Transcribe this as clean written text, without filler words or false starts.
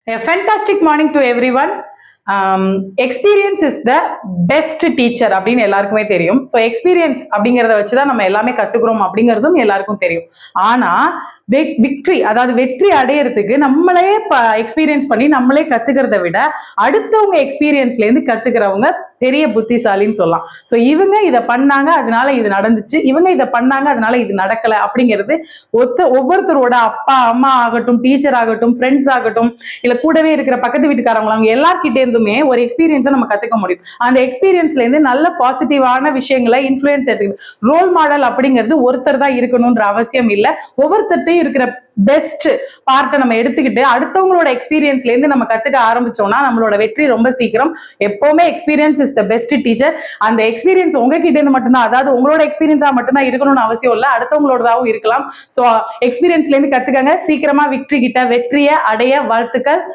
A fantastic morning to everyone. Experience is the best teacher அப்படின்னு எல்லாருக்குமே தெரியும். So experience அப்படிங்கிறத வச்சுதான் நம்ம எல்லாமே கத்துக்கிறோம் அப்படிங்கிறதும் எல்லாருக்கும் தெரியும். ஆனா விக்டரி, அதாவது வெற்றி அடையறதுக்கு நம்மளே எக்ஸ்பீரியன்ஸ் பண்ணி நம்மளே கத்துக்கிறத விட அடுத்தவங்க எக்ஸ்பீரியன்ஸ்ல இருந்து கத்துக்கிறவங்க பெரிய புத்திசாலின்னு சொல்லலாம். ஸோ இவங்க இதை பண்ணாங்க அதனால இது நடந்துச்சு, இவங்க இதை பண்ணாங்க அதனால இது நடக்கல அப்படிங்கிறது ஒவ்வொருத்தரோட அப்பா அம்மா ஆகட்டும், டீச்சர் ஆகட்டும், ஃப்ரெண்ட்ஸ் ஆகட்டும், இல்ல கூடவே இருக்கிற பக்கத்து வீட்டுக்காரங்க, அவங்க எல்லார்கிட்ட இருந்துமே ஒரு எக்ஸ்பீரியன்ஸை நம்ம கத்துக்க முடியும். அந்த எக்ஸ்பீரியன்ஸ்ல இருந்து நல்ல பாசிட்டிவான விஷயங்களை இன்ஃபுளுன்ஸ் எடுத்துக்கணும். ரோல் மாடல் அப்படிங்கிறது ஒருத்தர் தான் இருக்கணும்ன்ற அவசியம் இல்லை. ஒவ்வொருத்தர்ட்டையும் இருக்கிற பெஸ்ட் பார்ட்டை நம்ம எடுத்துக்கிட்டு அடுத்தவங்களோட எக்ஸ்பீரியன்ஸ்ல இருந்து நம்ம கத்துக்க ஆரம்பிச்சோம்னா நம்மளோட வெற்றி ரொம்ப சீக்கிரம். எப்பவுமே experience is the best teacher. அந்த எக்ஸ்பீரியன்ஸ் உங்ககிட்ட இருந்து மட்டும்தான், அதாவது உங்களோட எக்ஸ்பீரியன்ஸா மட்டும்தான் இருக்கணும்னு அவசியம் இல்லை, அடுத்தவங்களோடதாவும் இருக்கலாம். ஸோ எக்ஸ்பீரியன்ஸ்ல இருந்து கத்துக்கங்க. சீக்கிரமா வெற்றியை அடைய வாழ்த்துக்கள்.